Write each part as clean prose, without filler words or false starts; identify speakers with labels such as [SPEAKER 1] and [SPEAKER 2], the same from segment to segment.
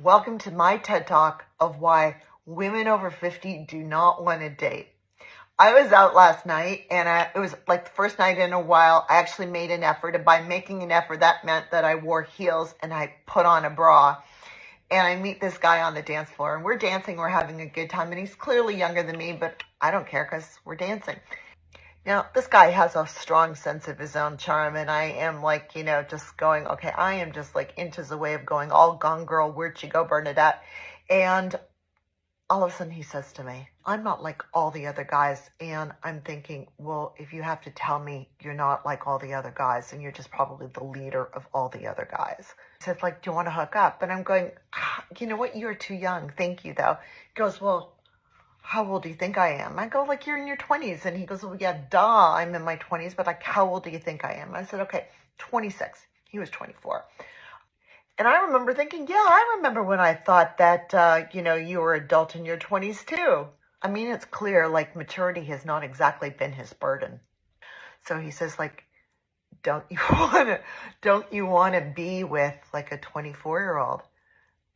[SPEAKER 1] Welcome to my TED Talk of why women over 50 do not want to date. I was out last night and it was like the first night in a while I actually made an effort. And by making an effort, that meant that I wore heels and I put on a bra. And I meet this guy on the dance floor and we're dancing, we're having a good time. And he's clearly younger than me, but I don't care because we're dancing. Now, this guy has a strong sense of his own charm, and I am like, just going, okay, I am just like inches away of going all gone girl, where'd you go, Bernadette? And all of a sudden he says to me, I'm not like all the other guys. And I'm thinking, well, if you have to tell me you're not like all the other guys, and you're just probably the leader of all the other guys. He says, like, do you want to hook up? And I'm going, you know what? You're too young. Thank you, though. He goes, well, how old do you think I am? I go, like, you're in your 20s. And he goes, well, yeah, duh, I'm in my 20s, but like, how old do you think I am? I said, okay, 26. He was 24. And I remember thinking, yeah, I remember when I thought that, you were adult in your 20s too. I mean, it's clear, like, maturity has not exactly been his burden. So he says, like, don't you want to be with like a 24-year-old?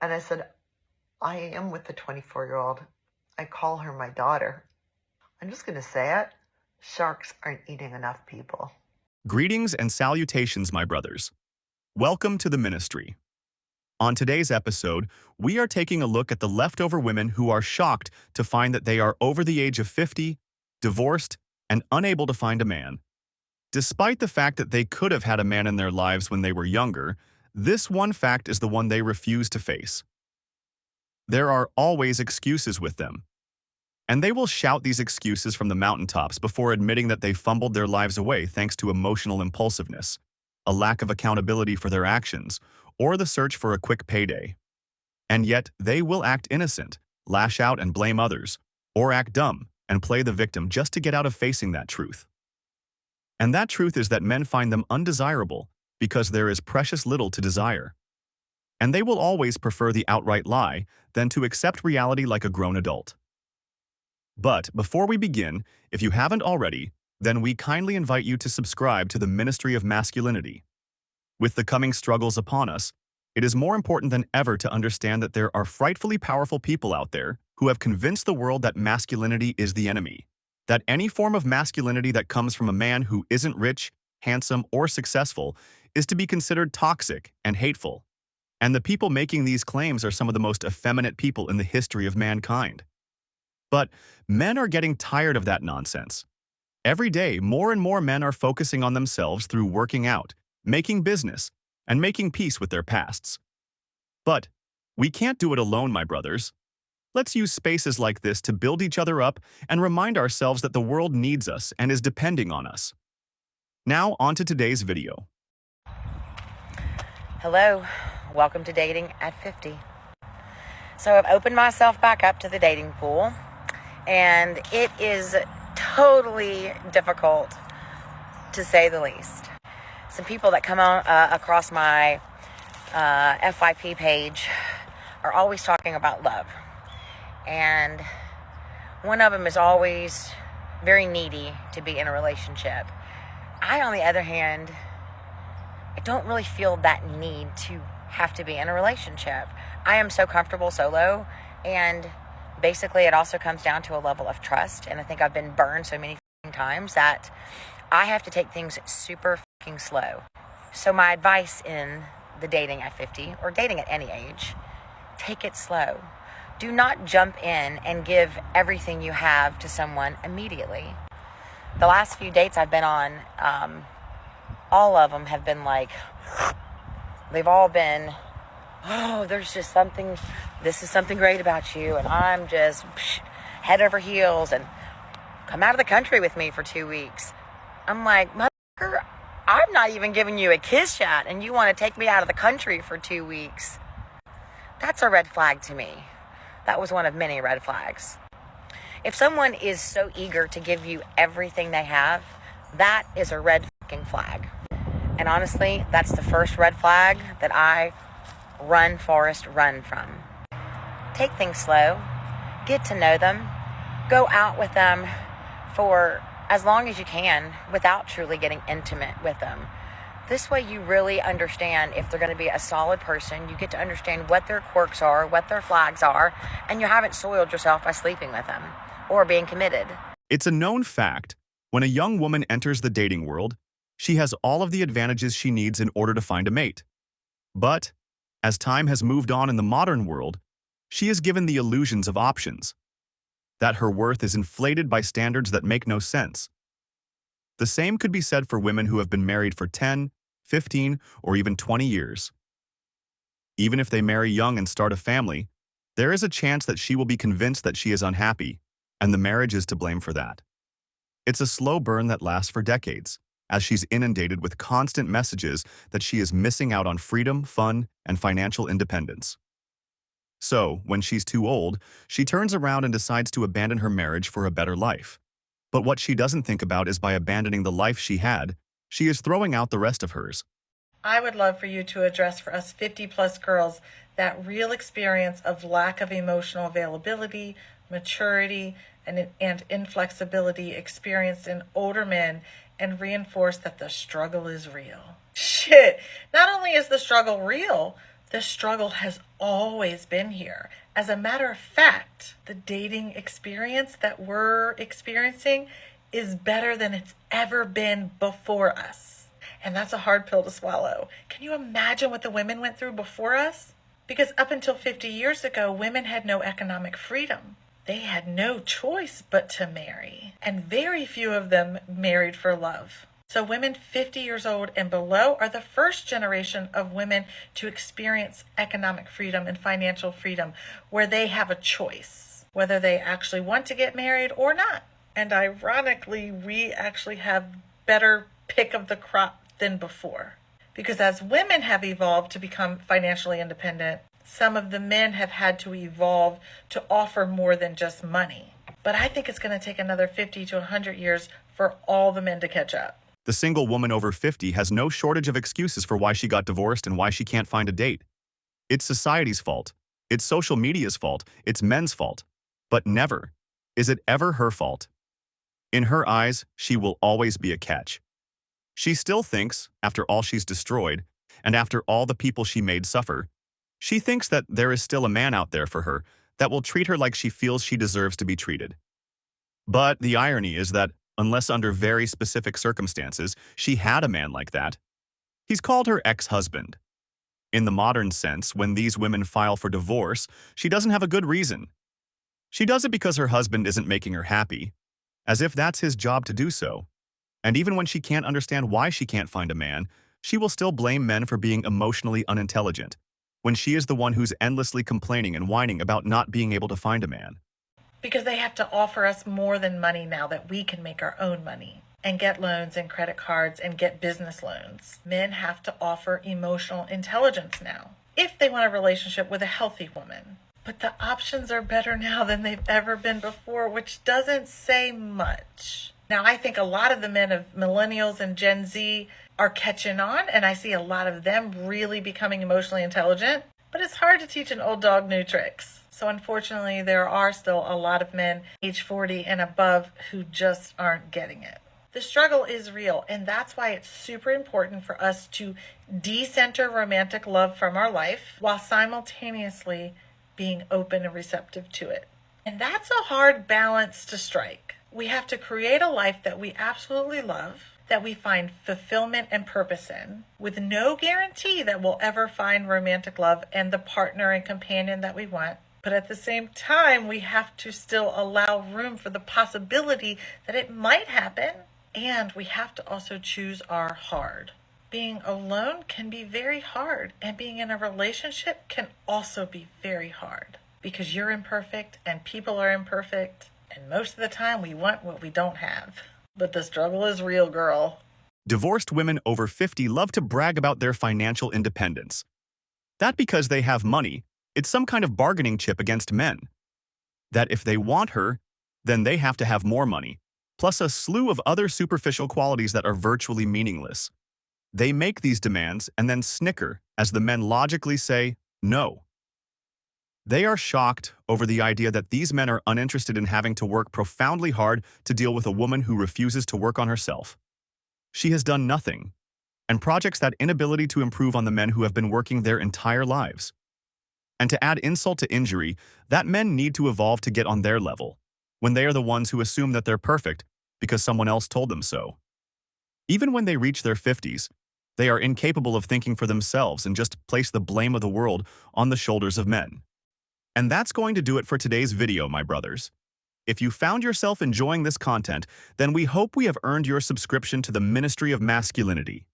[SPEAKER 1] And I said, I am with a 24-year-old. I call her my daughter. I'm just going to say it. Sharks aren't eating enough people.
[SPEAKER 2] Greetings and salutations, my brothers. Welcome to the ministry. On today's episode, we are taking a look at the leftover women who are shocked to find that they are over the age of 50, divorced, and unable to find a man. Despite the fact that they could have had a man in their lives when they were younger, this one fact is the one they refuse to face. There are always excuses with them. And they will shout these excuses from the mountaintops before admitting that they fumbled their lives away thanks to emotional impulsiveness, a lack of accountability for their actions, or the search for a quick payday. And yet, they will act innocent, lash out and blame others, or act dumb and play the victim just to get out of facing that truth. And that truth is that men find them undesirable because there is precious little to desire. And they will always prefer the outright lie than to accept reality like a grown adult. But before we begin, if you haven't already, then we kindly invite you to subscribe to the Ministry of Masculinity. With the coming struggles upon us, it is more important than ever to understand that there are frightfully powerful people out there who have convinced the world that masculinity is the enemy, that any form of masculinity that comes from a man who isn't rich, handsome, or successful is to be considered toxic and hateful. And the people making these claims are some of the most effeminate people in the history of mankind. But men are getting tired of that nonsense. Every day, more and more men are focusing on themselves through working out, making business, and making peace with their pasts. But we can't do it alone, my brothers. Let's use spaces like this to build each other up and remind ourselves that the world needs us and is depending on us. Now, on to today's video.
[SPEAKER 3] Hello, welcome to Dating at 50. So I've opened myself back up to the dating pool. And it is totally difficult, to say the least. Some people that come on across my FYP page are always talking about love. And one of them is always very needy to be in a relationship. I, on the other hand, I don't really feel that need to have to be in a relationship. I am so comfortable solo, and basically, it also comes down to a level of trust, and I think I've been burned so many times that I have to take things super slow. So my advice in the dating at 50, or dating at any age, take it slow. Do not jump in and give everything you have to someone immediately. The last few dates I've been on, all of them have been like, they've all been, oh, there's just something, this is something great about you, and I'm just head over heels, and come out of the country with me for 2 weeks. I'm like, motherfucker, I'm not even giving you a kiss yet, and you want to take me out of the country for 2 weeks. That's a red flag to me. That was one of many red flags. If someone is so eager to give you everything they have, that is a red fucking flag. And honestly, that's the first red flag that I run, Forrest, run from. Take things slow. Get to know them. Go out with them for as long as you can without truly getting intimate with them. This way you really understand if they're going to be a solid person. You get to understand what their quirks are, what their flags are, and you haven't soiled yourself by sleeping with them or being committed.
[SPEAKER 2] It's a known fact, when a young woman enters the dating world, she has all of the advantages she needs in order to find a mate. But, as time has moved on in the modern world, she is given the illusions of options, that her worth is inflated by standards that make no sense. The same could be said for women who have been married for 10, 15, or even 20 years. Even if they marry young and start a family, there is a chance that she will be convinced that she is unhappy, and the marriage is to blame for that. It's a slow burn that lasts for decades, as she's inundated with constant messages that she is missing out on freedom, fun, and financial independence. So, when she's too old, she turns around and decides to abandon her marriage for a better life. But what she doesn't think about is by abandoning the life she had, she is throwing out the rest of hers.
[SPEAKER 4] I would love for you to address for us 50-plus girls that real experience of lack of emotional availability, maturity, and inflexibility experienced in older men and reinforce that the struggle is real. Shit, not only is the struggle real, the struggle has always been here. As a matter of fact, the dating experience that we're experiencing is better than it's ever been before us. And that's a hard pill to swallow. Can you imagine what the women went through before us? Because up until 50 years ago, women had no economic freedom. They had no choice but to marry. And very few of them married for love. So women 50 years old and below are the first generation of women to experience economic freedom and financial freedom, where they have a choice, whether they actually want to get married or not. And ironically, we actually have better pick of the crop than before. Because as women have evolved to become financially independent, some of the men have had to evolve to offer more than just money. But I think it's going to take another 50 to 100 years for all the men to catch up.
[SPEAKER 2] The single woman over 50 has no shortage of excuses for why she got divorced and why she can't find a date. It's society's fault. It's social media's fault. It's men's fault. But never is it ever her fault. In her eyes, she will always be a catch. She still thinks, after all she's destroyed, and after all the people she made suffer, she thinks that there is still a man out there for her that will treat her like she feels she deserves to be treated. But the irony is that, unless under very specific circumstances, she had a man like that, he's called her ex-husband. In the modern sense, when these women file for divorce, she doesn't have a good reason. She does it because her husband isn't making her happy, as if that's his job to do so. And even when she can't understand why she can't find a man, she will still blame men for being emotionally unintelligent, when she is the one who's endlessly complaining and whining about not being able to find a man.
[SPEAKER 4] Because they have to offer us more than money now that we can make our own money and get loans and credit cards and get business loans. Men have to offer emotional intelligence now if they want a relationship with a healthy woman. But the options are better now than they've ever been before, which doesn't say much. Now, I think a lot of the men of millennials and Gen Z are catching on, and I see a lot of them really becoming emotionally intelligent. But it's hard to teach an old dog new tricks. So unfortunately, there are still a lot of men age 40 and above who just aren't getting it. The struggle is real, and that's why it's super important for us to decenter romantic love from our life while simultaneously being open and receptive to it. And that's a hard balance to strike. We have to create a life that we absolutely love, that we find fulfillment and purpose in, with no guarantee that we'll ever find romantic love and the partner and companion that we want. But at the same time, we have to still allow room for the possibility that it might happen. And we have to also choose our hard. Being alone can be very hard, and being in a relationship can also be very hard, because you're imperfect and people are imperfect. And most of the time we want what we don't have. But the struggle is real, girl.
[SPEAKER 2] Divorced women over 50 love to brag about their financial independence. That because they have money, it's some kind of bargaining chip against men. That if they want her, then they have to have more money, plus a slew of other superficial qualities that are virtually meaningless. They make these demands and then snicker as the men logically say, no. They are shocked over the idea that these men are uninterested in having to work profoundly hard to deal with a woman who refuses to work on herself. She has done nothing, and projects that inability to improve on the men who have been working their entire lives. And to add insult to injury, that men need to evolve to get on their level, when they are the ones who assume that they're perfect because someone else told them so. Even when they reach their 50s, they are incapable of thinking for themselves and just place the blame of the world on the shoulders of men. And that's going to do it for today's video, my brothers. If you found yourself enjoying this content, then we hope we have earned your subscription to the Ministry of Masculinity.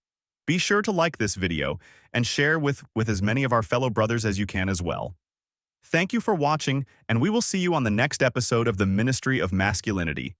[SPEAKER 2] Be sure to like this video and share with as many of our fellow brothers as you can as well. Thank you for watching, and we will see you on the next episode of the Ministry of Masculinity.